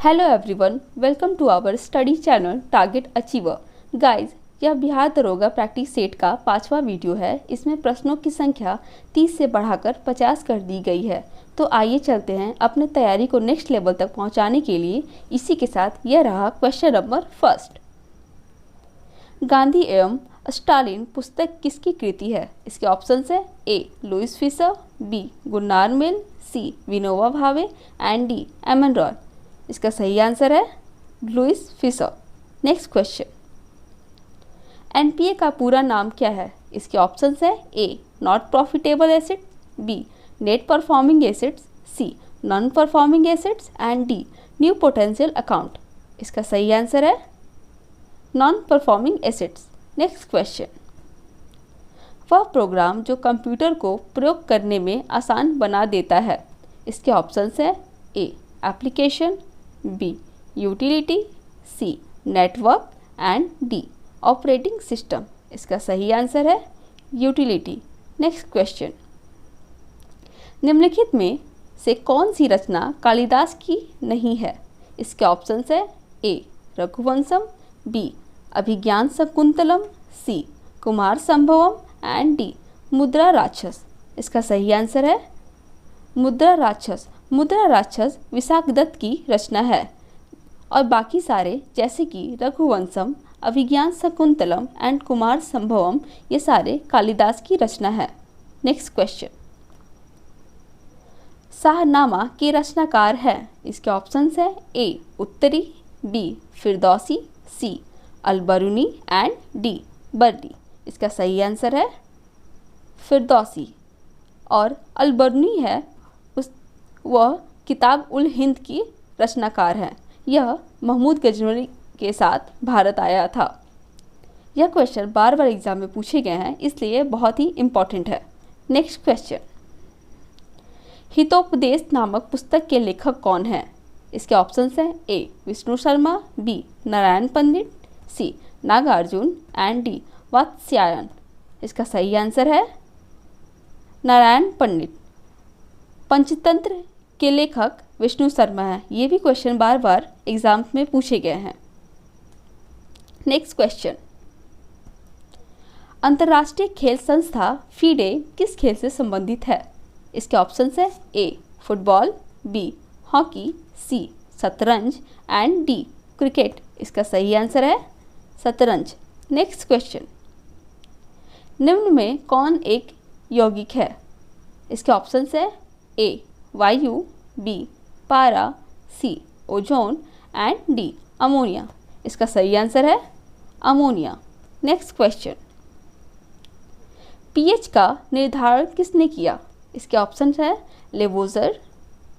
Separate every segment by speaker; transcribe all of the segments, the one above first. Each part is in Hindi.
Speaker 1: Hello everyone, welcome to our study channel target achiever. Guys, यह बिहार दरोगा प्रैक्टिस सेट का 5वां वीडियो है। इसमें प्रश्नों की संख्या 30 से बढ़ाकर 50 कर दी गई है। तो आइए चलते हैं अपने तैयारी को नेक्स्ट लेवल तक पहुंचाने के लिए। इसी के साथ यह रहा क्वेश्चन नंबर फर्स्ट। गांधी एवं स्टालिन पुस्तक किसकी कृति है? इसके ऑप्शंस है A Louis Fischer, B Gunnar Mill, C Vinoba Bhave and D M N Roy. इसका सही आंसर है Louis Fischer. Next question, NPA का पूरा नाम क्या है? इसके ऑप्शंस है A not profitable asset, B net performing assets, C non performing assets and D new potential account. इसका सही आंसर है non performing assets. Next question, वह प्रोग्राम जो कंप्यूटर को प्रयोग करने में आसान बना देता है। इसके ऑप्शंस है A application, B utility, C network and D operating system. इसका सही आंसर है यूटिलिटी। नेक्स्ट क्वेश्चन, निम्नलिखित में से कौन सी रचना कालिदास की नहीं है? इसके ऑप्शंस है A Raghuvamsham, B Abhijnana Shakuntalam, C Kumara Sambhavam and D Mudra Rakshasa. इसका सही आंसर है मुद्रा राक्षस। मुद्रा राक्षस विशाखदत्त की रचना है और बाकी सारे जैसे कि रघुवंशम, अभिज्ञान शकुंतलम एंड कुमार संभवम ये सारे कालिदास की रचना है। नेक्स्ट क्वेश्चन, शाहनामा के रचनाकार है? इसके ऑप्शंस है ए उत्तरी, B Firdausi, C Alberuni and D बर्दी। इसका सही आंसर है फिरदौसी। और अलबरूनी है वह किताब उल हिंद की रचनाकार है। यह महमूद गजनवी के साथ भारत आया था। यह क्वेश्चन बार बार एग्जाम में पूछे गए हैं, इसलिए बहुत ही इम्पॉर्टेंट है। नेक्स्ट क्वेश्चन, हितोपदेश नामक पुस्तक के लेखक कौन है? इसके ऑप्शंस हैं A Vishnu Sharma, B Narayan Pandit, C Nagarjuna and D Vatsyayana. इसका सही आंसर है नारायण पंडित। पंचतंत्र के लेखक विष्णु शर्मा है। ये भी क्वेश्चन बार बार एग्जाम में पूछे गए हैं। नेक्स्ट क्वेश्चन, अंतर्राष्ट्रीय खेल संस्था फीडे किस खेल से संबंधित है? इसके ऑप्शंस है ए फुटबॉल, बी हॉकी, सी शतरंज एंड डी क्रिकेट। इसका सही आंसर है शतरंज। नेक्स्ट क्वेश्चन, निम्न में कौन एक यौगिक है? इसके ऑप्शंस है ए वायु, बी पारा, C ozone and D ammonia. इसका सही आंसर है अमोनिया। नेक्स्ट क्वेश्चन, पीएच का निर्धारण किसने किया? इसके ऑप्शंस है Lavoisier,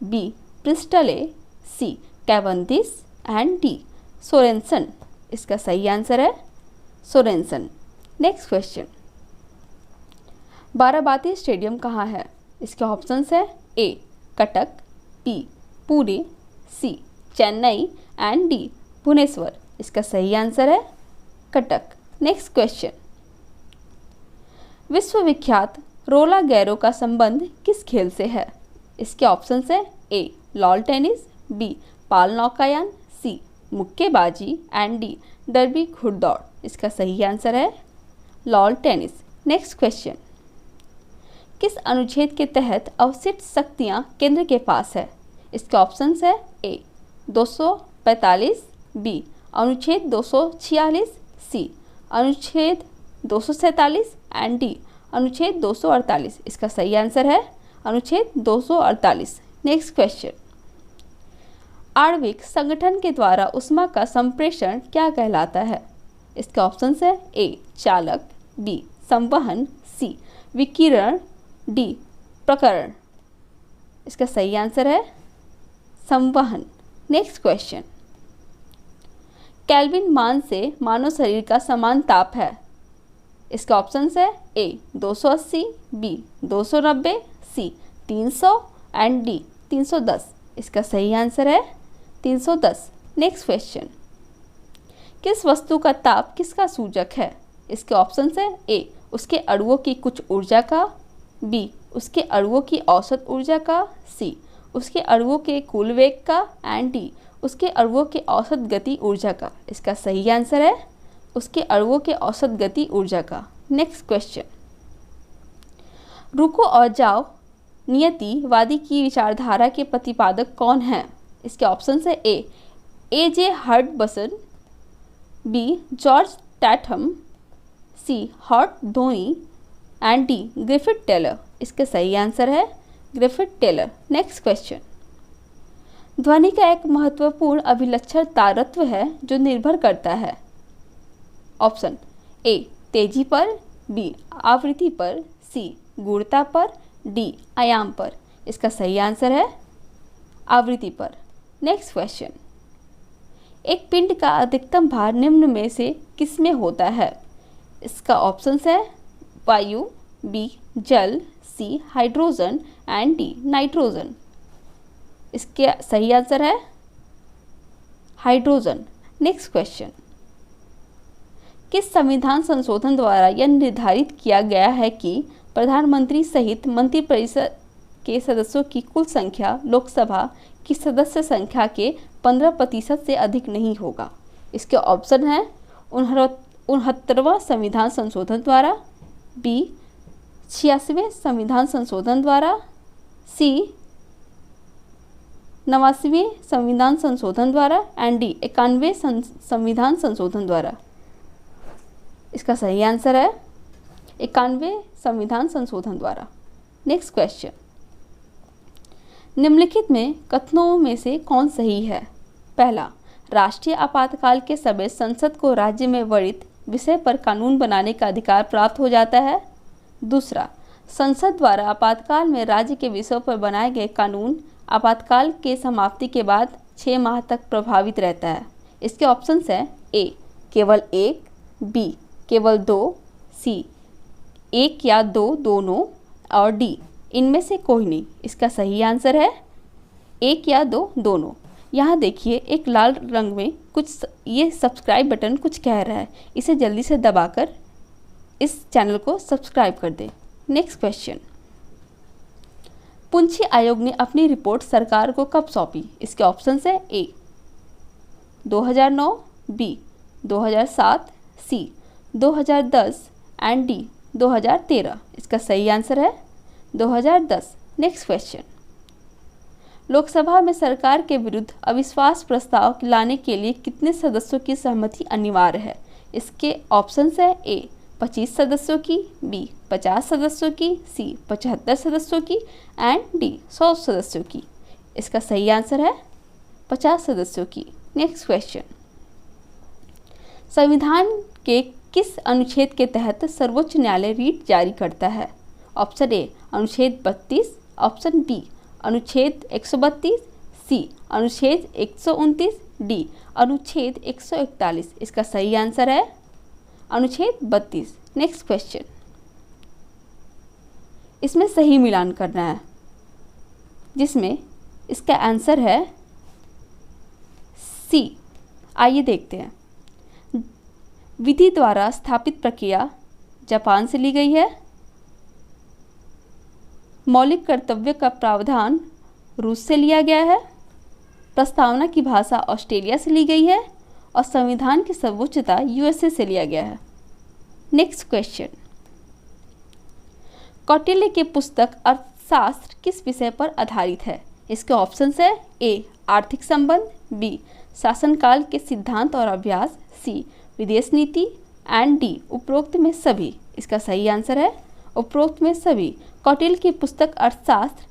Speaker 1: B Priestley, C Cavendish and D Sorensen. इसका सही आंसर है Sorensen. Next question, Barabati stadium कहाँ है? इसके ऑप्शंस है A Cuttack, B Pune, C Chennai and D Bhubaneswar. इसका सही आंसर है कटक। नेक्स्ट क्वेश्चन, विश्वविख्यात रोला गैरो का संबंध किस खेल से है? इसके ऑप्शंस है ए लॉन टेनिस, बी पाल नौकायान, सी मुक्केबाजी एंड डी डर्बी घुड़दौड़। इसका सही आंसर है लॉन टेनिस। नेक्स्ट क्वेश्चन, किस अनुच्छेद के तहत अवशिष्ट शक्तियाँ केंद्र के पास है? इसके ऑप्शंस है ए 245, बी अनुच्छेद 246, सी अनुच्छेद 247 एंड डी अनुच्छेद 248। इसका सही आंसर है अनुच्छेद 248। नेक्स्ट क्वेश्चन, आणविक संगठन के द्वारा ऊष्मा का संप्रेषण क्या कहलाता है? इसके ऑप्शंस है ए चालक, बी संवहन, सी विकिरण, डी प्रकरण। इसका सही आंसर है संवहन। नेक्स्ट क्वेश्चन, केल्विन मान से मानव शरीर का समान ताप है? इसके ऑप्शंस है ए 280, बी 290, सी 300 एंड डी 310। इसका सही आंसर है 310। नेक्स्ट क्वेश्चन, किस वस्तु का ताप किसका सूचक है? इसके ऑप्शंस है ए उसके अणुओं की कुछ ऊर्जा का, बी उसके अणुओं की औसत ऊर्जा का, सी उसके अणुओं के कुल वेग का एंड डी उसके अणुओं के औसत गति ऊर्जा का। इसका सही आंसर है उसके अणुओं के औसत गति ऊर्जा का। नेक्स्ट क्वेश्चन, रुको और जाओ नियतिवादी की विचारधारा के प्रतिपादक कौन हैं? इसके ऑप्शन है ए जे हर्टबसन, बी जॉर्ज टैटम, सी हॉट Dhoni and D Griffith Taylor. इसका सही आंसर है ग्रिफिथ टेलर। नेक्स्ट क्वेश्चन, ध्वनि का एक महत्वपूर्ण अभिलक्षण तारत्व है जो निर्भर करता है। ऑप्शन ए तेजी पर, बी आवृत्ति पर, सी गूढ़ता पर, डी आयाम पर। इसका सही आंसर है आवृत्ति पर। नेक्स्ट क्वेश्चन, एक पिंड का अधिकतम भार निम्न में से किस में होता है? इसका ऑप्शन है वायु, बी जल, C hydrogen and D nitrogen. इसके सही आंसर है हाइड्रोजन। नेक्स्ट क्वेश्चन, किस संविधान संशोधन द्वारा यह निर्धारित किया गया है कि प्रधानमंत्री सहित मंत्रिपरिषद के सदस्यों की कुल संख्या लोकसभा की सदस्य संख्या के 15% से अधिक नहीं होगा? इसके ऑप्शन है 69वां संविधान संशोधन द्वारा, बी 86वें संविधान संशोधन द्वारा, सी 89वें संविधान संशोधन द्वारा एंड डी 91वें संविधान संशोधन द्वारा। इसका सही आंसर है 91वें संविधान संशोधन द्वारा। नेक्स्ट क्वेश्चन, निम्नलिखित में कथनों में से कौन सही है? पहला, राष्ट्रीय आपातकाल के समय संसद को राज्य में वर्णित विषय पर कानून बनाने का अधिकार प्राप्त हो जाता है। दूसरा, संसद द्वारा आपातकाल में राज्य के विषयों पर बनाए गए कानून आपातकाल के समाप्ति के बाद 6 माह तक प्रभावित रहता है। इसके ऑप्शंस हैं ए केवल 1, बी केवल 2, सी 1 या 2 दोनों और डी इनमें से कोई नहीं। इसका सही आंसर है 1 या 2 दोनों। यहाँ देखिए एक लाल रंग में कुछ ये सब्सक्राइब बटन कुछ कह रहा है, इसे जल्दी से दबाकर इस चैनल को सब्सक्राइब कर दें। नेक्स्ट क्वेश्चन, पुंछी आयोग ने अपनी रिपोर्ट सरकार को कब सौंपी? इसके ऑप्शंस है ए 2009, बी 2007, सी 2010 एंड डी 2013। इसका सही आंसर है 2010। नेक्स्ट क्वेश्चन, लोकसभा में सरकार के विरुद्ध अविश्वास प्रस्ताव लाने के लिए कितने सदस्यों की सहमति अनिवार्य है? इसके ऑप्शंस है ए 25 सदस्यों की, बी 50 सदस्यों की, सी 75 सदस्यों की एंड डी 100 सदस्यों की। इसका सही आंसर है 50 सदस्यों की। नेक्स्ट क्वेश्चन, संविधान के किस अनुच्छेद के तहत सर्वोच्च न्यायालय रीट जारी करता है? ऑप्शन ए अनुच्छेद 32, ऑप्शन बी अनुच्छेद 132, सी अनुच्छेद 129, डी अनुच्छेद 141। इसका सही आंसर है अनुच्छेद 32। नेक्स्ट क्वेश्चन, इसमें सही मिलान करना है जिसमें इसका आंसर है सी। आइए देखते हैं। विधि द्वारा स्थापित प्रक्रिया जापान से ली गई है। मौलिक कर्तव्य का प्रावधान रूस से लिया गया है। प्रस्तावना की भाषा ऑस्ट्रेलिया से ली गई है और संविधान की सर्वोच्चता यूएसए से लिया गया है। नेक्स्ट क्वेश्चन, कौटिल्य की पुस्तक अर्थशास्त्र किस विषय पर आधारित है? इसके ऑप्शंस है ए आर्थिक संबंध, बी शासनकाल के सिद्धांत और अभ्यास, सी विदेश नीति एंड डी उपरोक्त में सभी। इसका सही आंसर है उपरोक्त में सभी। कौटिल्य की पुस्तक अर्थशास्त्र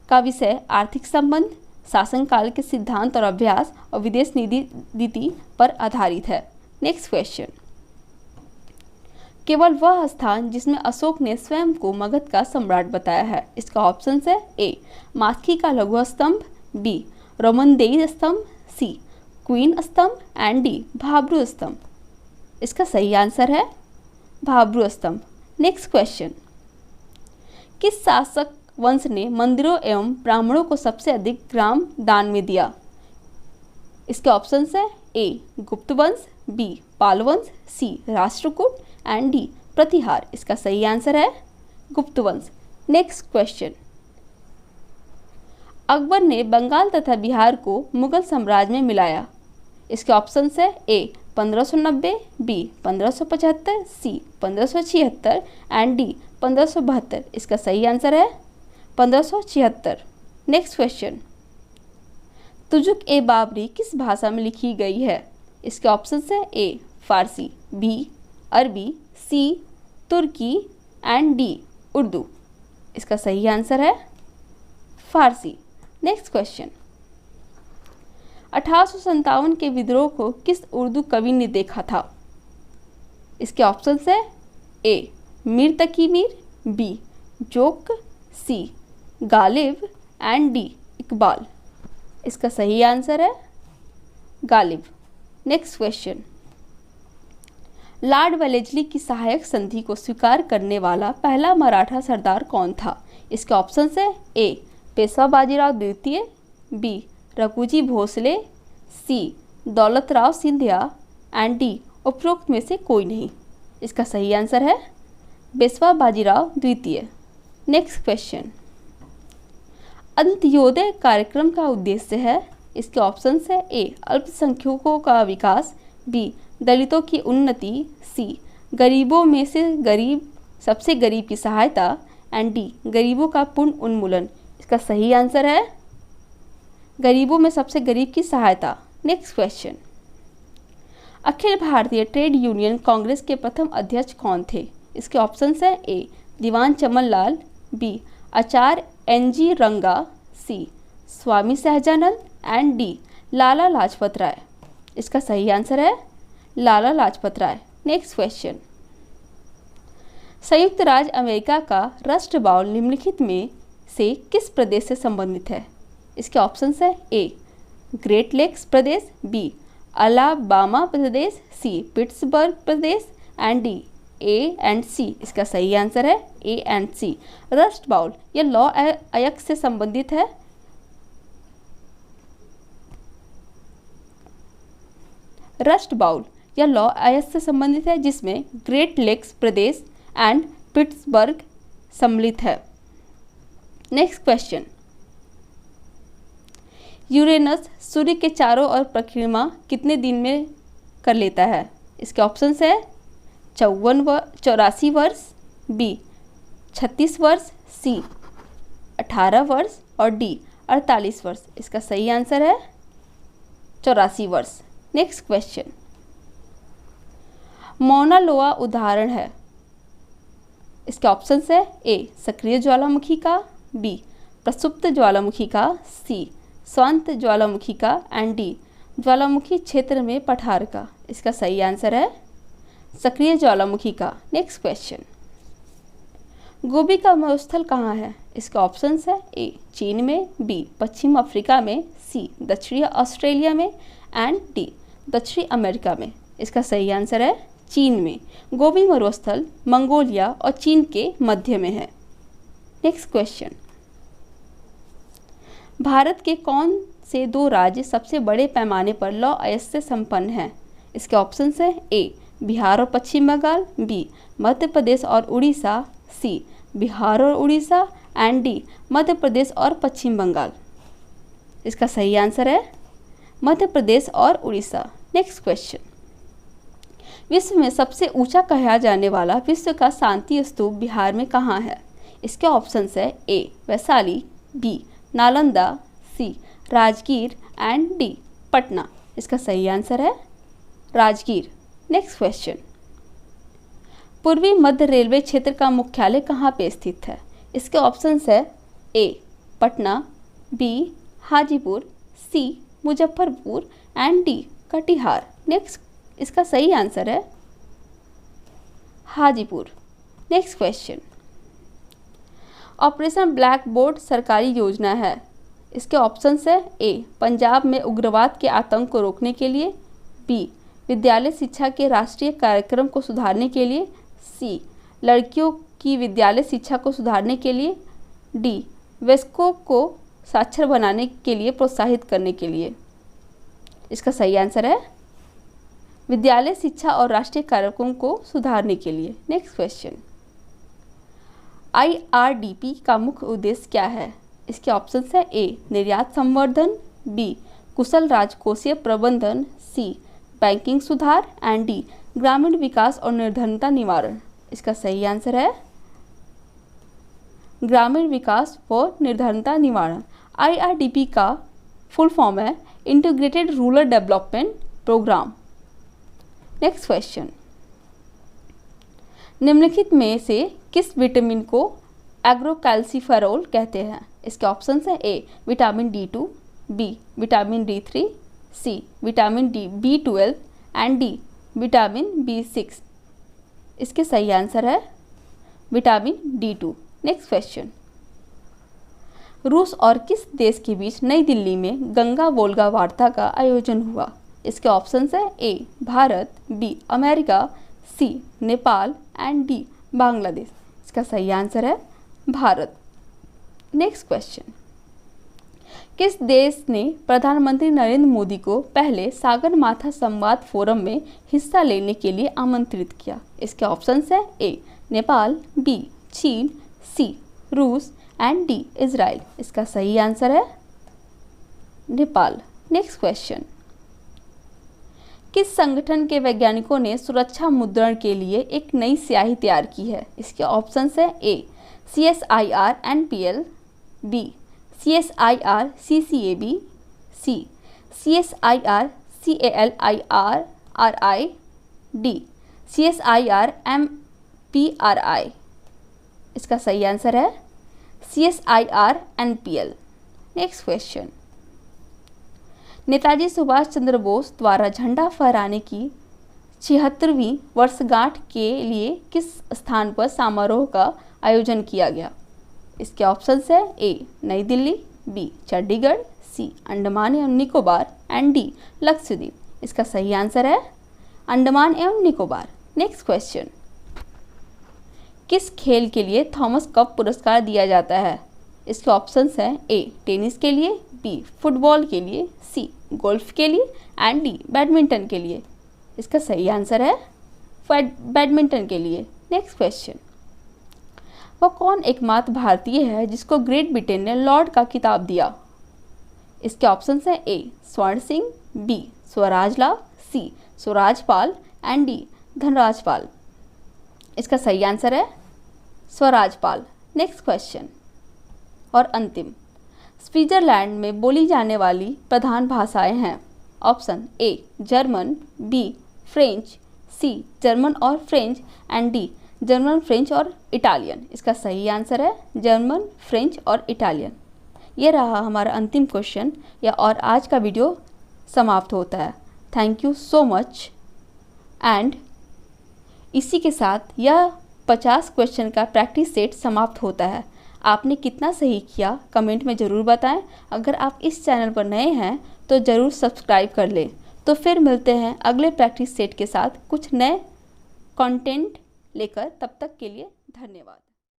Speaker 1: का विषय आर्थिक संबंध, शासनकाल के सिद्धांत और अभ्यास और विदेश नीति पर आधारित है। नेक्स्ट क्वेश्चन, केवल वह स्थान जिसमें अशोक ने स्वयं को मगध का सम्राट बताया है। इसका ऑप्शन है ए मास्की का लघु स्तंभ, बी रोमनदेई स्तंभ, सी क्वीन स्तंभ एंड डी भाब्रू स्तंभ। इसका सही आंसर है भाब्रू स्तंभ। नेक्स्ट क्वेश्चन, किस शासक वंश ने मंदिरों एवं ब्राह्मणों को सबसे अधिक ग्राम दान में दिया? इसके ऑप्शंस है ए गुप्त वंश, बी पाल वंश, सी राष्ट्रकूट एंड डी प्रतिहार। इसका सही आंसर है गुप्त वंश। नेक्स्ट क्वेश्चन, अकबर ने बंगाल तथा बिहार को मुगल साम्राज्य में मिलाया? इसके ऑप्शन है ए 1590, बी 1575, सी 1576 एंड डी 1572। इसका सही आंसर है 1576। नेक्स्ट क्वेश्चन, तुजुक ए बाबरी किस भाषा में लिखी गई है? इसके ऑप्शन है ए फारसी, बी अरबी, सी तुर्की एंड डी उर्दू। इसका सही आंसर है फारसी। नेक्स्ट क्वेश्चन, 1857 के विद्रोह को किस उर्दू कवि ने देखा था? इसके ऑप्शन है A Mir Taqi Mir, B Zauq, C Ghalib and D Iqbal. इसका सही आंसर है Ghalib. Next question, Lord Wellesley की सहायक संधि को स्वीकार करने वाला पहला मराठा सरदार कौन था? इसके ऑप्शन है ए पेशवा बाजीराव द्वितीय, B Raghuji Bhosale, C Daulatrao Scindia and D उपरोक्त में से कोई नहीं। इसका सही आंसर है पेशवा बाजीराव द्वितीय। नेक्स्ट क्वेश्चन, अंत्योदय कार्यक्रम का उद्देश्य है? इसके ऑप्शन है ए अल्पसंख्यकों का विकास, बी दलितों की उन्नति, सी गरीबों में से गरीब सबसे गरीब की सहायता एंड डी गरीबों का पूर्ण उन्मूलन। इसका सही आंसर है गरीबों में सबसे गरीब की सहायता। Next question, Akhil Bharatiya trade union Congress के प्रथम अध्यक्ष कौन थे? इसके ऑप्शन है ए दीवान चमन लाल, बी आचार्य एन.जी. रंगा, सी स्वामी सहजानंद एंड डी लाला लाजपत राय। इसका सही आंसर है लाला लाजपत राय। नेक्स्ट क्वेश्चन, संयुक्त राज्य अमेरिका का राष्ट्र बाउल निम्नलिखित में से किस प्रदेश से संबंधित है? इसके ऑप्शन है ए ग्रेट लेक्स प्रदेश, बी अलाबामा प्रदेश, सी पिट्सबर्ग प्रदेश and D A and C. इसका सही आंसर है A and C. Rust bowl यह लॉ अयस्क से संबंधित है। रस्ट बाउल यह लॉ अयस्क से संबंधित है जिसमें ग्रेट लेक्स प्रदेश एंड पिट्सबर्ग सम्मिलित है। नेक्स्ट क्वेश्चन, यूरेनस सूर्य के चारों ओर परिक्रमा कितने दिन में कर लेता है? इसके ऑप्शंस है 84 वर्ष, बी 36 वर्ष, सी 18 वर्ष और डी 48 वर्ष। इसका सही आंसर है 84 वर्ष। नेक्स्ट क्वेश्चन, मौना लोआ उदाहरण है? इसके ऑप्शंस है ए सक्रिय ज्वालामुखी का, बी प्रसुप्त ज्वालामुखी का, सी स्वांत ज्वालामुखी का एंड डी ज्वालामुखी क्षेत्र में पठार का। इसका सही आंसर है सक्रिय ज्वालामुखी का। नेक्स्ट क्वेश्चन, गोबी का मरुस्थल कहाँ है? इसका ऑप्शंस है ए चीन में, बी पश्चिम अफ्रीका में, सी दक्षिणी ऑस्ट्रेलिया में एंड डी दक्षिणी अमेरिका में। इसका सही आंसर है चीन में। गोबी मरुस्थल मंगोलिया और चीन के मध्य में है। नेक्स्ट क्वेश्चन, भारत के कौन से दो राज्य सबसे बड़े पैमाने पर लौह अयस्क से संपन्न हैं? इसके ऑप्शंस है ए बिहार और पश्चिम बंगाल, बी मध्य प्रदेश और उड़ीसा, सी बिहार और उड़ीसा एंड डी मध्य प्रदेश और पश्चिम बंगाल। इसका सही आंसर है मध्य प्रदेश और उड़ीसा। नेक्स्ट क्वेश्चन, विश्व में सबसे ऊंचा कहा जाने वाला विश्व का शांति स्तूप बिहार में कहाँ है? इसके ऑप्शंस है A Vaishali, B Nalanda, C Rajgir and D Patna. इसका सही आंसर है राजगीर। नेक्स्ट क्वेश्चन, पूर्वी मध्य रेलवे क्षेत्र का मुख्यालय कहाँ पे स्थित है? इसके ऑप्शंस है A Patna, B Hajipur, C Muzaffarpur and D Katihar. Next इसका सही आंसर है Hajipur. Next question, operation blackboard सरकारी योजना है? इसके ऑप्शंस है ए पंजाब में उग्रवाद के आतंक को रोकने के लिए, बी विद्यालय शिक्षा के राष्ट्रीय कार्यक्रम को सुधारने के लिए, सी लड़कियों की विद्यालय शिक्षा को सुधारने के लिए, डी वेस्को को साक्षर बनाने के लिए प्रोत्साहित करने के लिए। इसका सही आंसर है विद्यालय शिक्षा और राष्ट्रीय कार्यक्रम को सुधारने के लिए। नेक्स्ट क्वेश्चन, IRDP का मुख्य उद्देश्य क्या है? इसके ऑप्शन है ए निर्यात संवर्धन, बी कुशल राजकोषीय प्रबंधन, सी बैंकिंग सुधार एंड डी ग्रामीण विकास और निर्धनता निवारण। इसका सही आंसर है ग्रामीण विकास व निर्धनता निवारण। IRDP का फुल फॉर्म है integrated rural development programme. Next question, निम्नलिखित में से किस विटामिन को एग्रोकैल्सिफेरॉल कहते हैं? इसके ऑप्शन है A vitamin D2, B vitamin D3, C vitamin B12 and D vitamin B6। इसके सही आंसर है विटामिन D2। नेक्स्ट क्वेश्चन, रूस और किस देश के बीच नई दिल्ली में गंगा वोल्गा वार्ता का आयोजन हुआ? इसके ऑप्शंस है A Bharat, B America, C Nepal and D Bangladesh. इसका सही आंसर है भारत। नेक्स्ट क्वेश्चन, किस देश ने प्रधानमंत्री नरेंद्र मोदी को पहले सागरमाथा संवाद फोरम में हिस्सा लेने के लिए आमंत्रित किया? इसके ऑप्शंस है ए नेपाल, बी चीन, सी रूस एंड डी इजराइल। इसका सही आंसर है नेपाल। नेक्स्ट क्वेश्चन, किस संगठन के वैज्ञानिकों ने सुरक्षा मुद्रण के लिए एक नई स्याही तैयार की है? इसके ऑप्शंस है A CSIR NPL, B CSIR CCAB, C CSIR CALIRRI, D CSIR MPRI। इसका सही आंसर है CSIR NPL। Next question, Netaji Subhash Chandra Bose द्वारा झंडा फहराने की 76वीं वर्षगांठ के लिए किस स्थान पर समारोह का आयोजन किया गया? इसके ऑप्शंस है ए नई दिल्ली, बी चंडीगढ़, सी अंडमान एवं निकोबार एंड डी लक्षद्वीप। इसका सही आंसर है अंडमान एवं निकोबार। नेक्स्ट क्वेश्चन, किस खेल के लिए थॉमस कप पुरस्कार दिया जाता है? इसके ऑप्शंस हैं ए टेनिस के लिए, बी फुटबॉल के लिए, सी गोल्फ के लिए एंड डी बैडमिंटन के लिए। इसका सही आंसर है बैडमिंटन के लिए। नेक्स्ट क्वेश्चन, वह कौन एकमात्र भारतीय है जिसको ग्रेट ब्रिटेन ने लॉर्ड का खिताब दिया? इसके ऑप्शंस हैं A Swaran Singh, B Swarajlal, C Swarajpal and D Dhanrajpal. इसका सही आंसर है स्वराजपाल। नेक्स्ट क्वेश्चन और अंतिम, स्विट्जरलैंड में बोली जाने वाली प्रधान भाषाएं हैं। Option A German, B French, C German और French and D German, French और इटालियन। इसका सही आंसर है जर्मन, फ्रेंच और इटालियन। ये रहा हमारा अंतिम क्वेश्चन या और आज का वीडियो समाप्त होता है। Thank you so much. And इसी के साथ यह 50 क्वेश्चन का प्रैक्टिस सेट समाप्त होता है। आपने कितना सही किया कमेंट में ज़रूर बताएं। अगर आप इस चैनल पर नए हैं तो ज़रूर सब्सक्राइब कर लें। तो फिर मिलते हैं अगले प्रैक्टिस सेट के साथ कुछ नए कंटेंट लेकर। तब तक के लिए धन्यवाद।